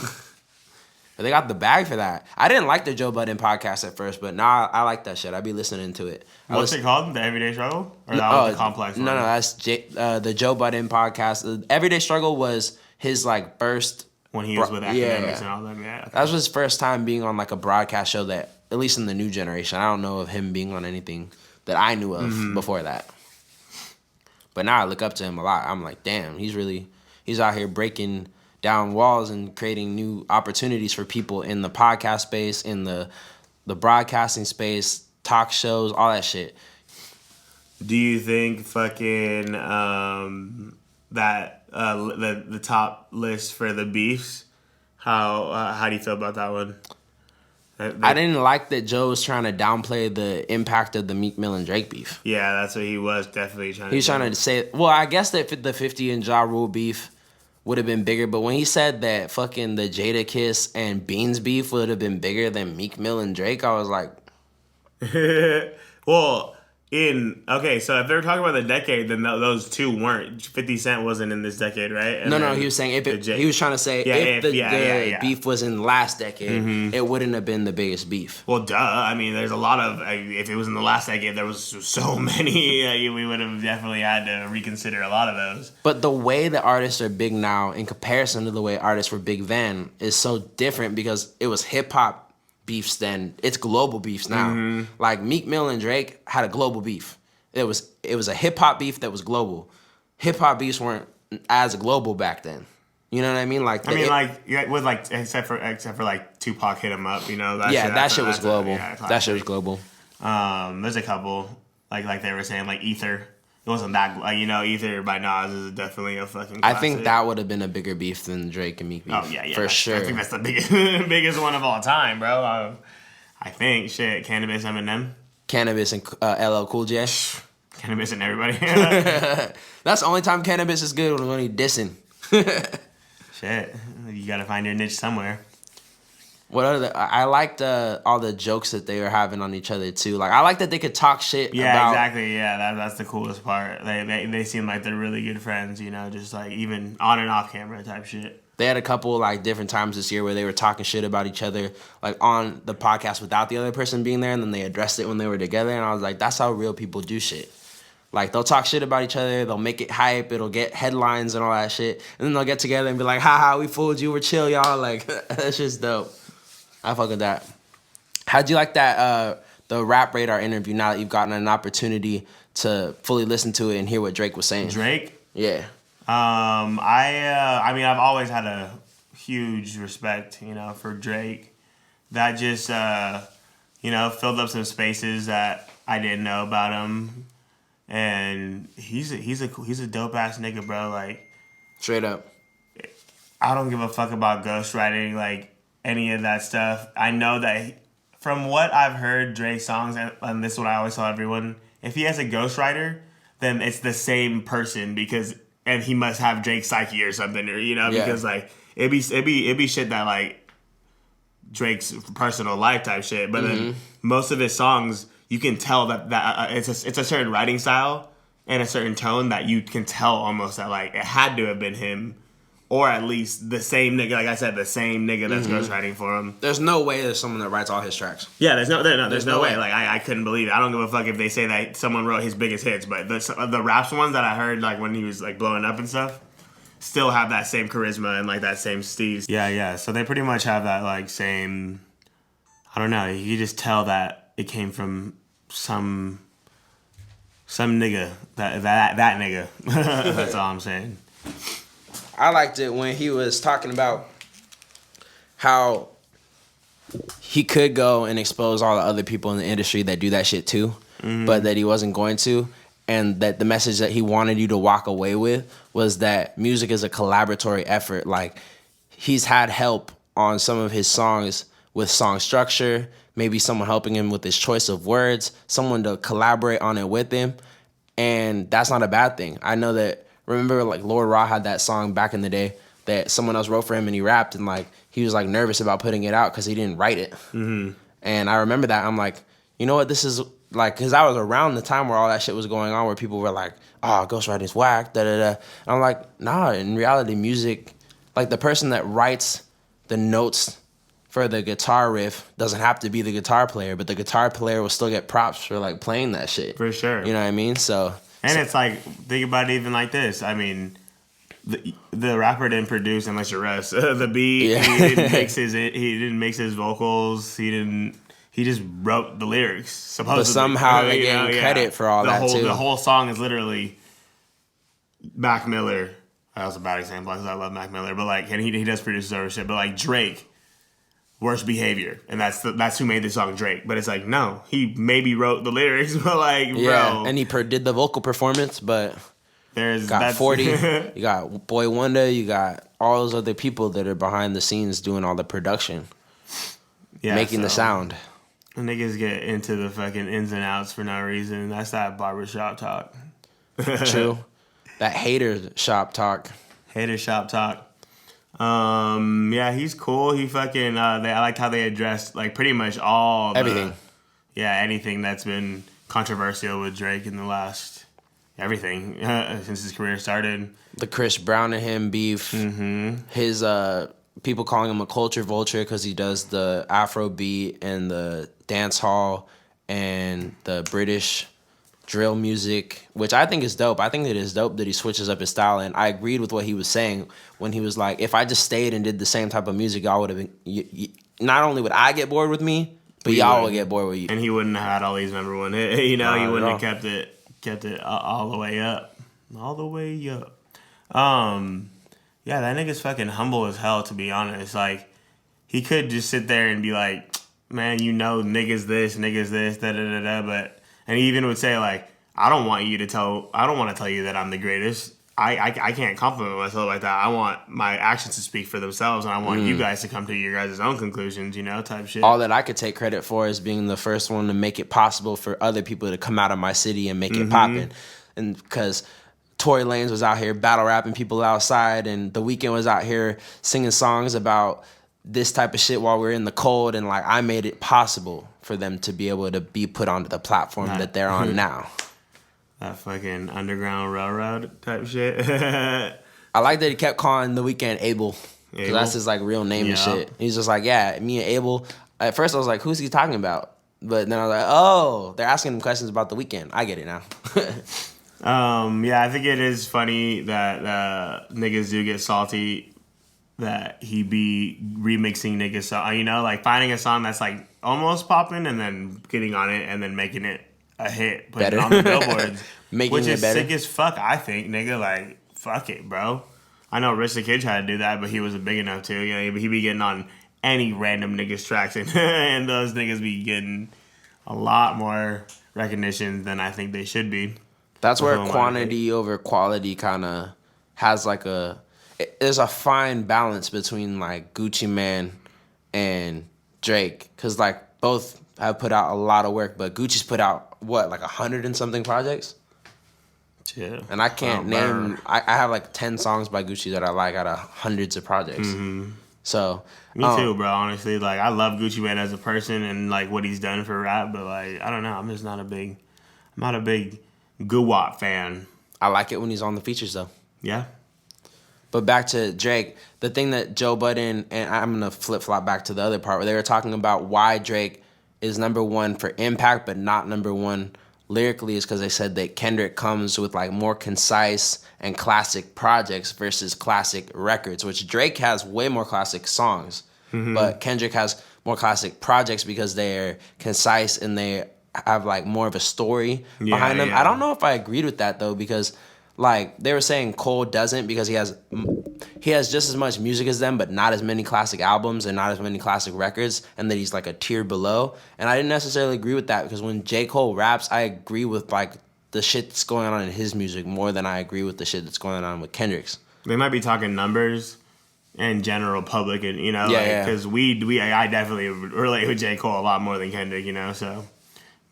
But they got the bag for that. I didn't like the Joe Budden podcast at first, but now I like that shit. I be listening to it. What's it called? The Everyday Struggle? Or that was the Complex one? No, that's the Joe Budden podcast. The Everyday Struggle was his like first... When he was with academics and all them, yeah. Okay. That was his first time being on like a broadcast show that, at least in the new generation, I don't know of him being on anything that I knew of before that. But now I look up to him a lot. I'm like, damn, he's out here breaking down walls and creating new opportunities for people in the podcast space, in the broadcasting space, talk shows, all that shit. Do you think fucking that the top list for the beefs? How do you feel about that one? I didn't like that Joe was trying to downplay the impact of the Meek Mill and Drake beef. Yeah, that's what he was definitely trying to do. He was trying to say, well, I guess that the 50 and Ja Rule beef would have been bigger, but when he said that fucking the Jada Kiss and Beans beef would have been bigger than Meek Mill and Drake, I was like... Well, so if they were talking about the decade, then those two weren't. 50 Cent wasn't in this decade, right? And no, he was saying he was trying to say if the beef was in the last decade, it wouldn't have been the biggest beef. Well, duh. I mean, there's a lot of... if it was in the last decade, there was so many. We would have definitely had to reconsider a lot of those. But the way that artists are big now in comparison to the way artists were big then is so different because it was hip-hop beefs then. It's global beefs now. Like Meek Mill and Drake had a global beef. It was a hip hop beef that was global. Hip hop beefs weren't as global back then. You know what I mean? Like except for like Tupac hit him up. You know that shit was global. That shit was global. There's a couple like they were saying like Ether. It wasn't that Ether by Nas is definitely a fucking classic. I think that would have been a bigger beef than Drake and Meek beef. Oh yeah, for sure. I think that's the biggest one of all time, bro. I think Cannabis, Eminem, Cannabis and LL Cool J, Cannabis and everybody. That's the only time Cannabis is good when he dissing. Shit, you gotta find your niche somewhere. What I liked all the jokes that they were having on each other too. Like I like that they could talk shit. Yeah, exactly. Yeah, that's the coolest part. They seem like they're really good friends. You know, just like even on and off camera type shit. They had a couple like different times this year where they were talking shit about each other, like on the podcast without the other person being there, and then they addressed it when they were together. And I was like, that's how real people do shit. Like they'll talk shit about each other, they'll make it hype, it'll get headlines and all that shit, and then they'll get together and be like, haha, we fooled you, we're chill, y'all. Like that's just dope. I fuck with that. How'd you like that the Rap Radar interview now that you've gotten an opportunity to fully listen to it and hear what Drake was saying? Drake? Yeah. I mean, I've always had a huge respect, for Drake. That just, filled up some spaces that I didn't know about him. And he's a dope ass nigga, bro. Like, straight up. I don't give a fuck about ghostwriting, like, any of that stuff. I know that from what I've heard Drake songs, and this is what I always tell everyone, if he has a ghostwriter, then it's the same person and he must have Drake's psyche or something, because like it'd be shit that like Drake's personal life type shit. But then most of his songs, you can tell that it's a certain writing style and a certain tone that you can tell almost that like it had to have been him or at least the same nigga. Like I said, the same nigga that's ghostwriting for him. There's no way there's someone that writes all his tracks. Yeah, there's no way. Like I couldn't believe it. I don't give a fuck if they say that someone wrote his biggest hits, but the raps ones that I heard like when he was like blowing up and stuff still have that same charisma and like that same steez. Yeah. So they pretty much have that like same. I don't know. You just tell that it came from some nigga. That nigga. That's all I'm saying. I liked it when he was talking about how he could go and expose all the other people in the industry that do that shit too, but that he wasn't going to. And that the message that he wanted you to walk away with was that music is a collaboratory effort. Like, he's had help on some of his songs with song structure, maybe someone helping him with his choice of words, someone to collaborate on it with him. And that's not a bad thing. I know that, remember, like, Lord Raw had that song back in the day that someone else wrote for him and he rapped, and, like, he was, like, nervous about putting it out because he didn't write it. And I remember that. I'm like, you know what, this is, like, because I was around the time where all that shit was going on, where people were like, oh, ghostwriting's whack, da-da-da. And I'm like, nah, in reality, music, like, the person that writes the notes for the guitar riff doesn't have to be the guitar player, but the guitar player will still get props for, like, playing that shit. For sure. You know what I mean? So... And it's like, think about it even like this. I mean, the rapper didn't produce unless you're Russ. The beat, he didn't mix his vocals. He just wrote the lyrics. Supposedly, but somehow they gave credit for all that too. The whole song is literally Mac Miller. That was a bad example because I love Mac Miller, but like, and he does produce his own shit. But like Drake. Worst behavior, and that's who made the song, Drake. But it's like, no, he maybe wrote the lyrics, but like, bro, and he did the vocal performance. But there's got 40, you got Boy Wonder, you got all those other people that are behind the scenes doing all the production, making the sound. Niggas get into the fucking ins and outs for no reason. That's that barbershop talk. True, that hater shop talk. Yeah, he's cool. He fucking I liked how they addressed like pretty much everything. Anything that's been controversial with Drake in the last everything since his career started. The Chris Brown and him beef. His people calling him a culture vulture because he does the Afro beat and the dance hall and the British drill music, which I think is dope. I think it is dope that he switches up his style, and I agreed with what he was saying when he was like, if I just stayed and did the same type of music, y'all would have been, not only would I get bored with me, but y'all would get bored with you. And he wouldn't have had all these number one hits. He wouldn't have kept it all the way up. All the way up. Yeah, that nigga's fucking humble as hell, to be honest. Like, he could just sit there and be like, man, niggas this, da-da-da-da, but... And he even would say, like, I don't want to tell you that I'm the greatest. I can't compliment myself like that. I want my actions to speak for themselves, and I want you guys to come to your guys' own conclusions, type shit. All that I could take credit for is being the first one to make it possible for other people to come out of my city and make it poppin'. And because Tory Lanez was out here battle rapping people outside, and The Weeknd was out here singing songs about this type of shit while we're in the cold, and like I made it possible for them to be able to be put onto the platform that they're on now. That fucking Underground Railroad type shit. I like that he kept calling The Weeknd Abel. Because that's his like real name and shit. He's just like, yeah, me and Abel. At first I was like, who's he talking about? But then I was like, oh, they're asking him questions about The Weeknd. I get it now. Yeah, I think it is funny that niggas do get salty that he be remixing niggas song, like finding a song that's like almost popping and then getting on it and then making it a hit, putting it on the billboards, which is sick as fuck. I think, nigga, like fuck it, bro. I know Rich the Kid tried to do that, but he wasn't big enough to. He be getting on any random niggas tracks, and those niggas be getting a lot more recognition than I think they should be. That's where quantity over quality kind of has like there's a fine balance between like Gucci Mane and Drake, because like both have put out a lot of work, but Gucci's put out what, like 100 and something projects. Yeah, and I can't name. I have like 10 songs by Gucci that I like out of hundreds of projects. So me too, bro. Honestly, like I love Gucci Mane as a person and like what he's done for rap, but like I don't know, I'm not a big Guwap fan. I like it when he's on the features though. Yeah. But back to Drake, the thing that Joe Budden, and I'm going to flip-flop back to the other part where they were talking about why Drake is number one for impact but not number one lyrically is because they said that Kendrick comes with like more concise and classic projects versus classic records, which Drake has way more classic songs, but Kendrick has more classic projects because they're concise and they have like more of a story behind them. I don't know if I agreed with that though, because like they were saying Cole doesn't because he has just as much music as them but not as many classic albums and not as many classic records, and that he's like a tier below. And I didn't necessarily agree with that because when J. Cole raps, I agree with like the shit that's going on in his music more than I agree with the shit that's going on with Kendrick's. They might be talking numbers and general public, and because I definitely relate with J. Cole a lot more than Kendrick, so.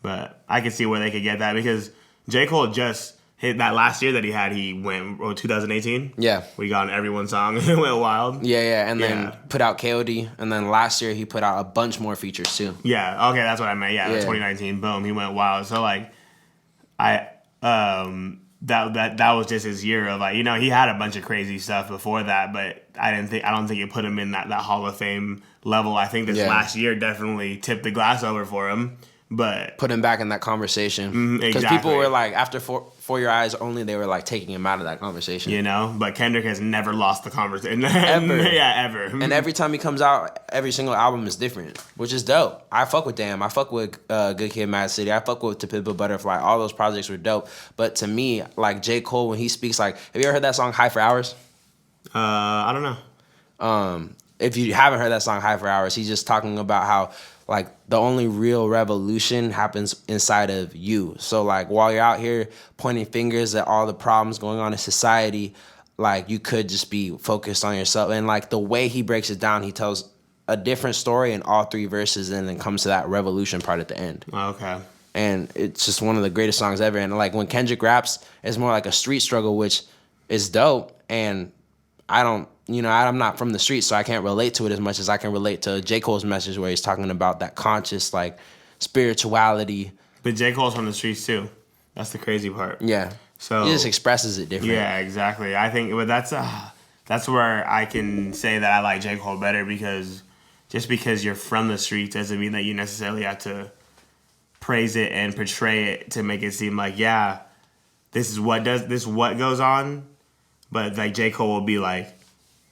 But I can see where they could get that because J. Cole just hit that last year that he went 2018. Yeah, we got on everyone's song and went wild. And then put out KOD, and then last year he put out a bunch more features too. Yeah, okay, that's what I meant. Yeah, 2019, boom, he went wild. So like, that was just his year of like, he had a bunch of crazy stuff before that, but I don't think it put him in that Hall of Fame level. I think this last year definitely tipped the glass over for him. But put him back in that conversation because people were like, after For Your Eyes Only, they were like taking him out of that conversation. But Kendrick has never lost the conversation ever. Ever. And every time he comes out, every single album is different, which is dope. I fuck with Damn. I fuck with Good Kid, Mad City. I fuck with To Pimp a Butterfly. All those projects were dope. But to me, like J. Cole, when he speaks, like, have you ever heard that song High for Hours? I don't know. If you haven't heard that song High for Hours, he's just talking about how like the only real revolution happens inside of you. So like while you're out here pointing fingers at all the problems going on in society, like you could just be focused on yourself. And like the way he breaks it down, he tells a different story in all three verses and then comes to that revolution part at the end. Okay. And it's just one of the greatest songs ever. And like when Kendrick raps, it's more like a street struggle, which is dope. And I'm not from the streets, so I can't relate to it as much as I can relate to J. Cole's message where he's talking about that conscious, like, spirituality. But J. Cole's from the streets, too. That's the crazy part. Yeah. So he just expresses it different. Yeah, exactly. I think but that's where I can say that I like J. Cole better because just because you're from the streets doesn't mean that you necessarily have to praise it and portray it to make it seem like, this is what goes on. But, like, J. Cole will be like,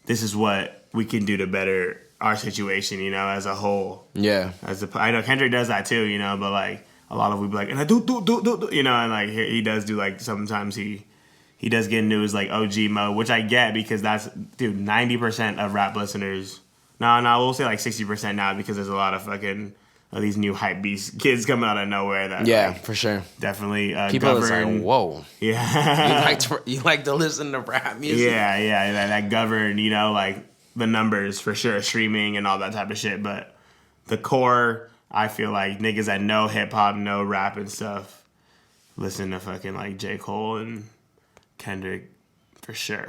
this is what we can do to better our situation, as a whole. Yeah. I know Kendrick does that too, but like a lot of we be like, and I do, and like he does do like sometimes he does get into his like OG mode, which I get because that's 90% of rap listeners. No, we'll say like 60% now because there's a lot of fucking these new hype beast kids coming out of nowhere. That for sure, definitely people are like, whoa, yeah. you like to listen to rap music, that govern like the numbers for sure, streaming and all that type of shit. But the core, I feel like niggas that know hip hop, know rap and stuff, listen to fucking like J. Cole and Kendrick for sure.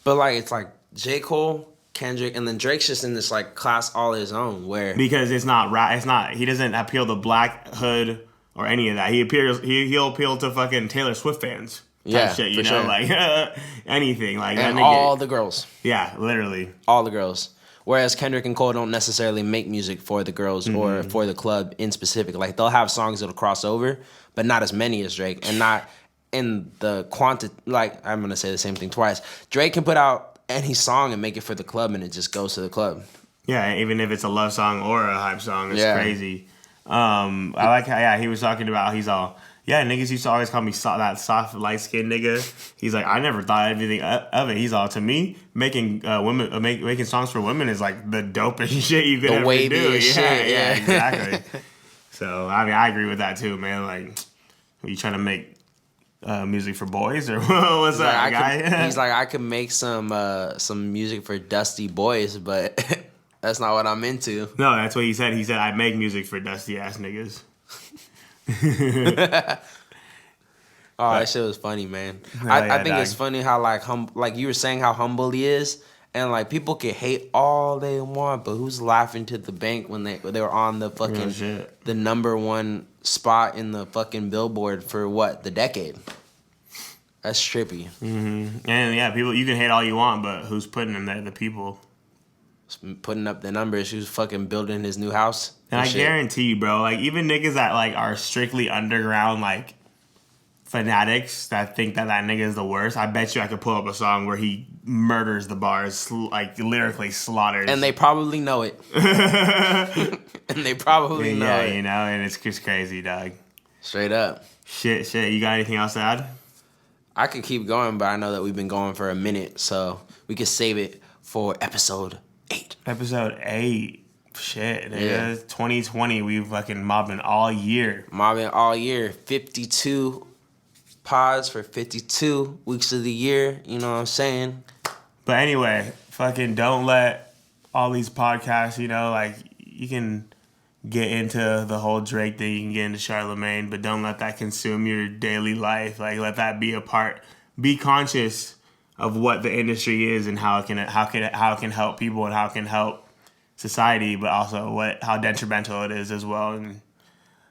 But like it's like J. Cole, Kendrick, and then Drake's just in this like class all his own because it's not rap. It's not. He doesn't appeal to black hood or any of that. He'll appeal to fucking Taylor Swift fans. Shit, you know, sure. Like anything like and all the girls. Yeah, literally all the girls. Whereas Kendrick and Cole don't necessarily make music for the girls or for the club in specific. Like they'll have songs that'll cross over, but not as many as Drake, and not in the quantity. Like I'm gonna say the same thing twice. Drake can put out any song and make it for the club, and it just goes to the club. Yeah, even if it's a love song or a hype song, it's crazy. I like how he was talking about he's all niggas used to always call me that soft light skinned nigga. He's like I never thought anything of it. He's all to me making making songs for women is like the dopest shit you could ever do. Yeah, exactly. So I mean I agree with that too, man. Like are you trying to make music for boys or what's that guy? He's like I could make some music for dusty boys, but that's not what I'm into. No, that's what he said. He said I make music for dusty ass niggas. That shit was funny, man. I think it's funny how like you were saying how humble he is, and like people can hate all they want, but who's laughing to the bank when they were on the fucking the number one spot in the fucking Billboard for what, the decade? That's trippy. Mm-hmm. And yeah, people, you can hate all you want, but who's putting them there? The people. Putting up the numbers. Who's fucking building his new house? And I guarantee you, bro, like even niggas that like are strictly underground, like fanatics that think that nigga is the worst. I bet you I could pull up a song where he murders the bars, like lyrically slaughters. And they probably know it. And they probably know it. Yeah, you know, and it's just crazy, dog. Straight up. Shit. You got anything else to add? I could keep going, but I know that we've been going for a minute, so we could save it for episode 8. Episode 8. Shit, yeah. 2020, we fucking mobbing all year. 52 pods for 52 weeks of the year. You know what I'm saying? But anyway, fucking don't let all these podcasts, you know, like you can get into the whole Drake thing, you can get into Charlamagne, but don't let that consume your daily life. Like let that be a part. Be conscious of what the industry is and how it can help people and how it can help society, but also how detrimental it is as well, and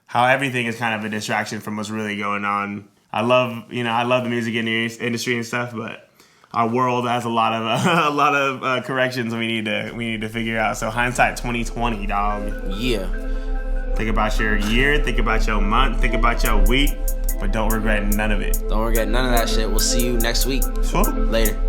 how everything is kind of a distraction from what's really going on. I love the music industry and stuff, but our world has a lot of corrections we need to figure out. So hindsight 2020, dog. Yeah. Think about your year, think about your month, think about your week, but don't regret none of it. Don't regret none of that shit. We'll see you next week. Sure. Later.